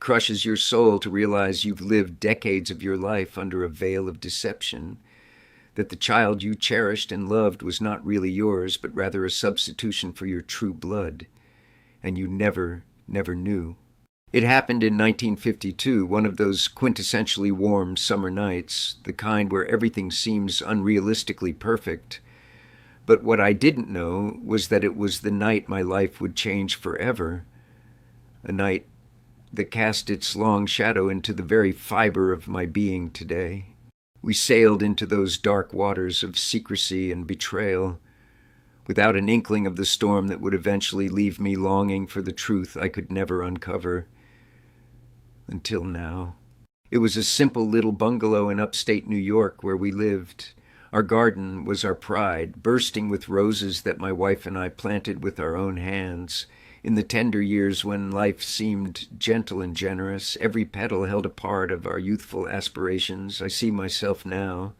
It crushes your soul to realize you've lived decades of your life under a veil of deception, that the child you cherished and loved was not really yours, but rather a substitution for your true blood, and you never knew. It happened in 1952, one of those quintessentially warm summer nights, the kind where everything seems unrealistically perfect. But what I didn't know was that it was the night my life would change forever, a night that cast its long shadow into the very fiber of my being today. We sailed into those dark waters of secrecy and betrayal, without an inkling of the storm that would eventually leave me longing for the truth I could never uncover. Until now. It was a simple little bungalow in upstate New York where we lived. Our garden was our pride, bursting with roses that my wife and I planted with our own hands. In the tender years when life seemed gentle and generous, every petal held a part of our youthful aspirations. I see myself now,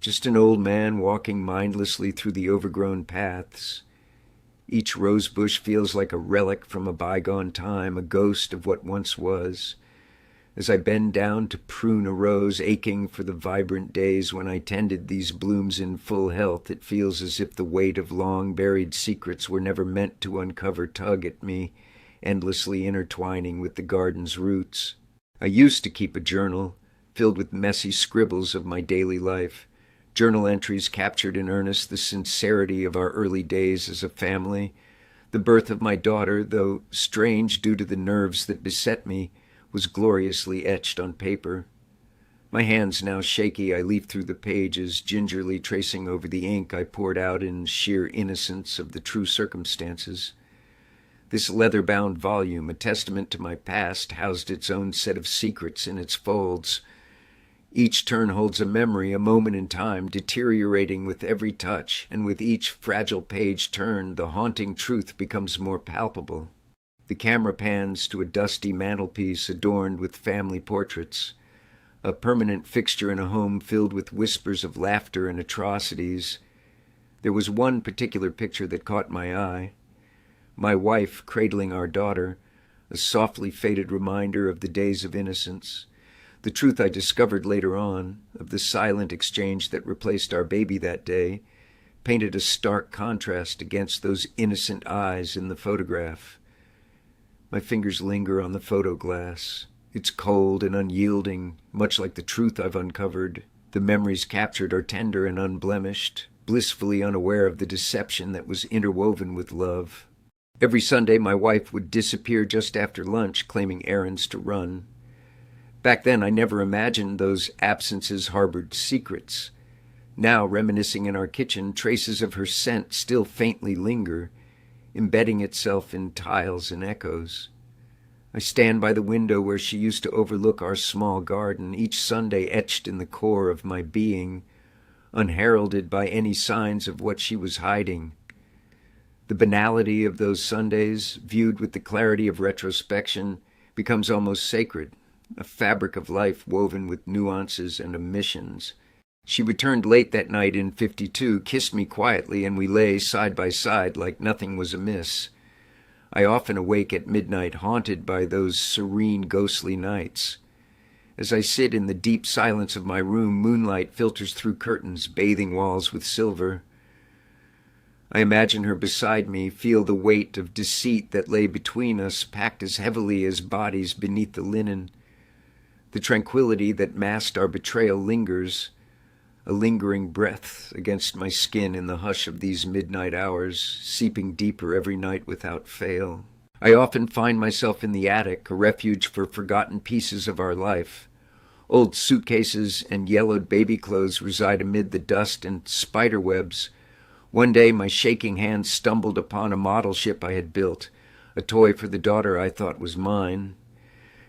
just an old man walking mindlessly through the overgrown paths. Each rose bush feels like a relic from a bygone time, a ghost of what once was. As I bend down to prune a rose, aching for the vibrant days when I tended these blooms in full health, it feels as if the weight of long-buried secrets were never meant to uncover tug at me, endlessly intertwining with the garden's roots. I used to keep a journal, filled with messy scribbles of my daily life. Journal entries captured in earnest the sincerity of our early days as a family. The birth of my daughter, though strange due to the nerves that beset me, was gloriously etched on paper. My hands now shaky, I leaf through the pages, gingerly tracing over the ink I poured out in sheer innocence of the true circumstances. This leather-bound volume, a testament to my past, housed its own set of secrets in its folds. Each turn holds a memory, a moment in time, deteriorating with every touch, and with each fragile page turned, the haunting truth becomes more palpable. The camera pans to a dusty mantelpiece adorned with family portraits, a permanent fixture in a home filled with whispers of laughter and atrocities. There was one particular picture that caught my eye. My wife cradling our daughter, a softly faded reminder of the days of innocence. The truth I discovered later on, of the silent exchange that replaced our baby that day, painted a stark contrast against those innocent eyes in the photograph. My fingers linger on the photo glass. It's cold and unyielding, much like the truth I've uncovered. The memories captured are tender and unblemished, blissfully unaware of the deception that was interwoven with love. Every Sunday, my wife would disappear just after lunch, claiming errands to run. Back then, I never imagined those absences harbored secrets. Now, reminiscing in our kitchen, traces of her scent still faintly linger, embedding itself in tiles and echoes. I stand by the window where she used to overlook our small garden, each Sunday etched in the core of my being, unheralded by any signs of what she was hiding. The banality of those Sundays, viewed with the clarity of retrospection, becomes almost sacred, a fabric of life woven with nuances and omissions. She returned late that night in 52, kissed me quietly, and we lay side by side like nothing was amiss. I often awake at midnight, haunted by those serene, ghostly nights. As I sit in the deep silence of my room, moonlight filters through curtains, bathing walls with silver. I imagine her beside me, feel the weight of deceit that lay between us, packed as heavily as bodies beneath the linen. The tranquility that masked our betrayal lingers, a lingering breath against my skin in the hush of these midnight hours, seeping deeper every night without fail. I often find myself in the attic, a refuge for forgotten pieces of our life. Old suitcases and yellowed baby clothes reside amid the dust and spider webs. One day my shaking hand stumbled upon a model ship I had built, a toy for the daughter I thought was mine.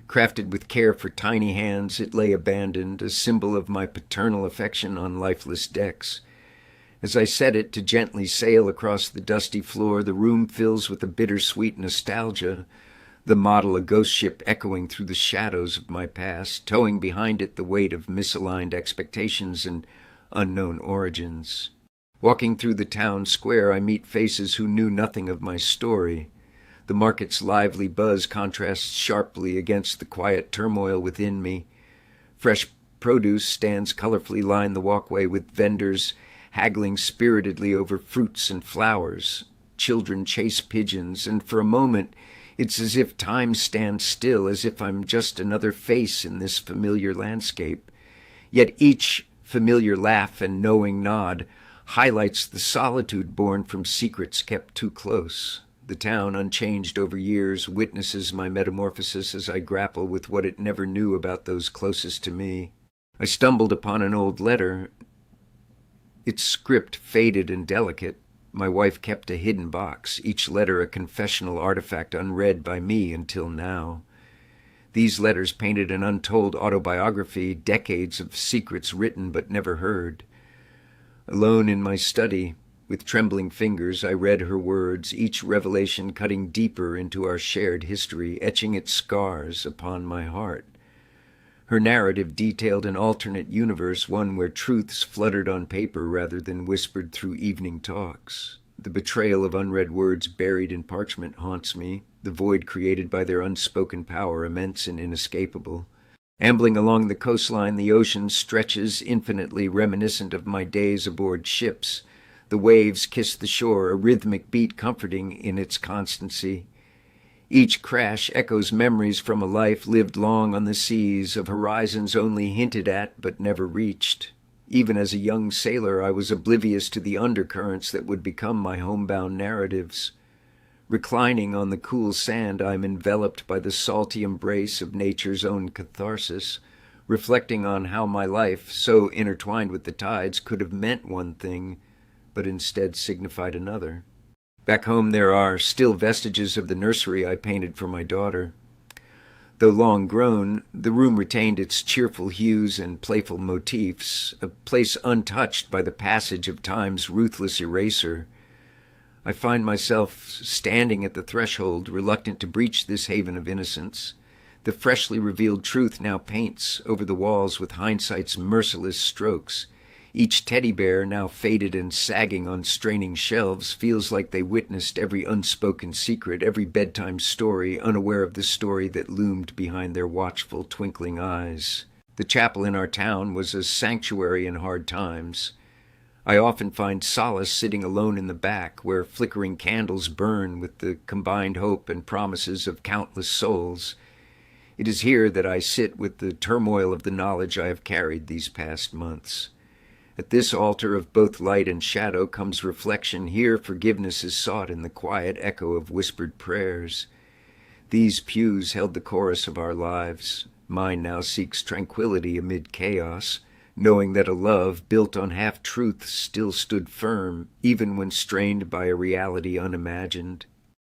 Crafted with care for tiny hands, it lay abandoned, a symbol of my paternal affection on lifeless decks. As I set it to gently sail across the dusty floor, the room fills with a bittersweet nostalgia, the model a ghost ship echoing through the shadows of my past, towing behind it the weight of misaligned expectations and unknown origins. Walking through the town square, I meet faces who knew nothing of my story. The market's lively buzz contrasts sharply against the quiet turmoil within me. Fresh produce stands colorfully lined the walkway with vendors haggling spiritedly over fruits and flowers. Children chase pigeons, and for a moment it's as if time stands still, as if I'm just another face in this familiar landscape. Yet each familiar laugh and knowing nod highlights the solitude born from secrets kept too close. The town, unchanged over years, witnesses my metamorphosis as I grapple with what it never knew about those closest to me. I stumbled upon an old letter. Its script faded and delicate. My wife kept a hidden box, each letter a confessional artifact unread by me until now. These letters painted an untold autobiography, decades of secrets written but never heard. Alone in my study, with trembling fingers, I read her words, each revelation cutting deeper into our shared history, etching its scars upon my heart. Her narrative detailed an alternate universe, one where truths fluttered on paper rather than whispered through evening talks. The betrayal of unread words buried in parchment haunts me, the void created by their unspoken power immense and inescapable. Ambling along the coastline, the ocean stretches infinitely reminiscent of my days aboard ships. The waves kiss the shore, a rhythmic beat comforting in its constancy. Each crash echoes memories from a life lived long on the seas, of horizons only hinted at but never reached. Even as a young sailor, I was oblivious to the undercurrents that would become my homebound narratives. Reclining on the cool sand, I am enveloped by the salty embrace of nature's own catharsis, reflecting on how my life, so intertwined with the tides, could have meant one thing, but instead signified another. Back home there are still vestiges of the nursery I painted for my daughter. Though long grown, the room retained its cheerful hues and playful motifs, a place untouched by the passage of time's ruthless eraser. I find myself standing at the threshold, reluctant to breach this haven of innocence. The freshly revealed truth now paints over the walls with hindsight's merciless strokes. Each teddy bear, now faded and sagging on straining shelves, feels like they witnessed every unspoken secret, every bedtime story, unaware of the story that loomed behind their watchful, twinkling eyes. The chapel in our town was a sanctuary in hard times. I often find solace sitting alone in the back, where flickering candles burn with the combined hope and promises of countless souls. It is here that I sit with the turmoil of the knowledge I have carried these past months. At this altar of both light and shadow comes reflection. Here forgiveness is sought in the quiet echo of whispered prayers. These pews held the chorus of our lives. Mine now seeks tranquility amid chaos, knowing that a love built on half-truths still stood firm, even when strained by a reality unimagined.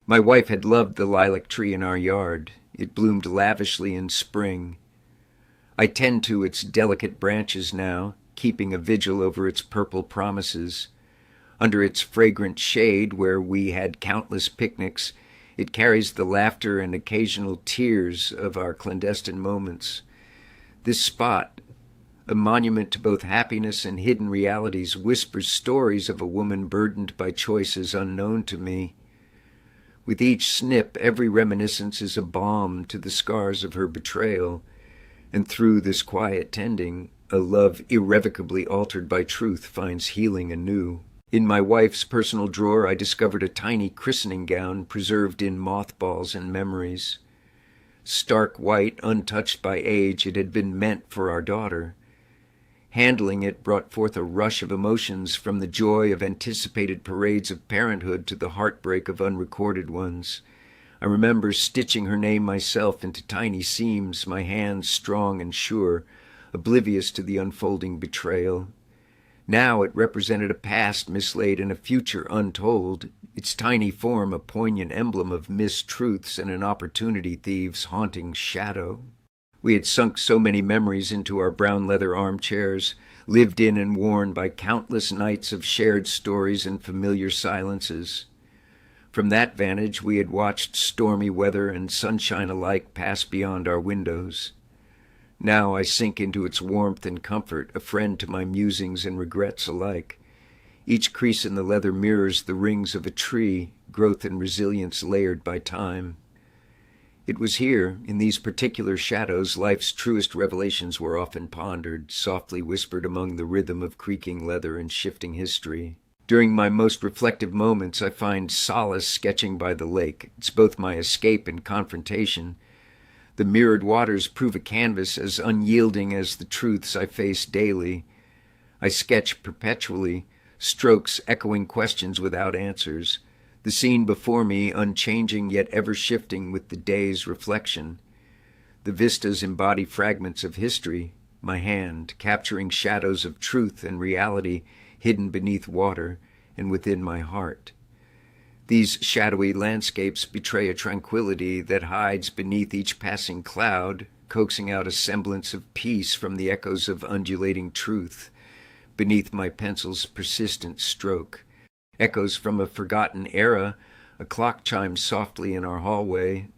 My wife had loved the lilac tree in our yard. It bloomed lavishly in spring. I tend to its delicate branches now, keeping a vigil over its purple promises. Under its fragrant shade, where we had countless picnics, it carries the laughter and occasional tears of our clandestine moments. This spot, a monument to both happiness and hidden realities, whispers stories of a woman burdened by choices unknown to me. With each snip, every reminiscence is a balm to the scars of her betrayal, and through this quiet tending, a love irrevocably altered by truth finds healing anew. In my wife's personal drawer, I discovered a tiny christening gown preserved in mothballs and memories. Stark white, untouched by age, it had been meant for our daughter. Handling it brought forth a rush of emotions, from the joy of anticipated parades of parenthood to the heartbreak of unrecorded ones. I remember stitching her name myself into tiny seams, my hands strong and sure, oblivious to the unfolding betrayal. Now it represented a past mislaid and a future untold, its tiny form a poignant emblem of mistruths and an opportunity thief's haunting shadow. We had sunk so many memories into our brown leather armchairs, lived in and worn by countless nights of shared stories and familiar silences. From that vantage, we had watched stormy weather and sunshine alike pass beyond our windows. Now I sink into its warmth and comfort, a friend to my musings and regrets alike. Each crease in the leather mirrors the rings of a tree, growth and resilience layered by time. It was here, in these particular shadows, life's truest revelations were often pondered, softly whispered among the rhythm of creaking leather and shifting history. During my most reflective moments, I find solace sketching by the lake. It's both my escape and confrontation. The mirrored waters prove a canvas as unyielding as the truths I face daily. I sketch perpetually, strokes echoing questions without answers. The scene before me unchanging yet ever-shifting with the day's reflection. The vistas embody fragments of history, my hand capturing shadows of truth and reality hidden beneath water and within my heart. These shadowy landscapes betray a tranquility that hides beneath each passing cloud, coaxing out a semblance of peace from the echoes of undulating truth beneath my pencil's persistent stroke. Echoes from a forgotten era. A clock chimes softly in our hallway.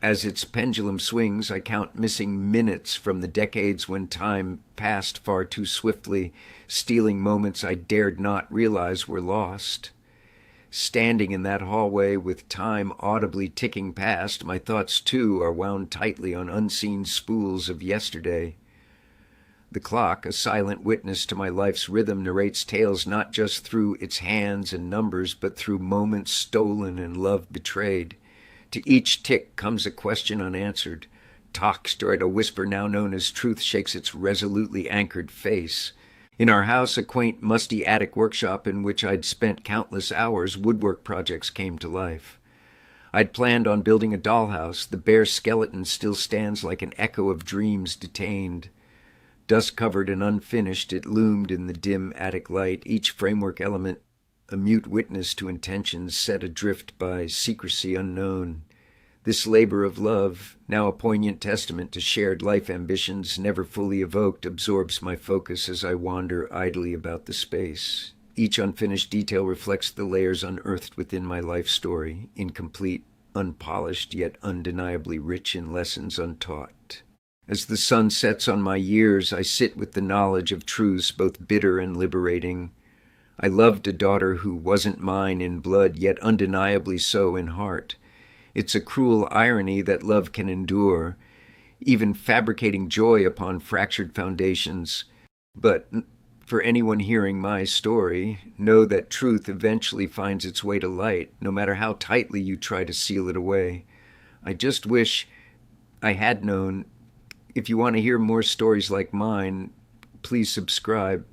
As its pendulum swings, I count missing minutes from the decades when time passed far too swiftly, stealing moments I dared not realize were lost. Standing in that hallway with time audibly ticking past, my thoughts too are wound tightly on unseen spools of yesterday. The clock, a silent witness to my life's rhythm, narrates tales not just through its hands and numbers, but through moments stolen and love betrayed. To each tick comes a question unanswered. Toxed, or at a whisper now known as truth, shakes its resolutely anchored face. In our house, a quaint, musty attic workshop in which I'd spent countless hours, woodwork projects came to life. I'd planned on building a dollhouse. The bare skeleton still stands like an echo of dreams detained. Dust-covered and unfinished, it loomed in the dim attic light, each framework element a mute witness to intentions set adrift by secrecy unknown. This labor of love, now a poignant testament to shared life ambitions never fully evoked, absorbs my focus as I wander idly about the space. Each unfinished detail reflects the layers unearthed within my life story, incomplete, unpolished, yet undeniably rich in lessons untaught. As the sun sets on my years, I sit with the knowledge of truths both bitter and liberating. I loved a daughter who wasn't mine in blood, yet undeniably so in heart. It's a cruel irony that love can endure, even fabricating joy upon fractured foundations. But for anyone hearing my story, know that truth eventually finds its way to light, no matter how tightly you try to seal it away. I just wish I had known. If you want to hear more stories like mine, please subscribe.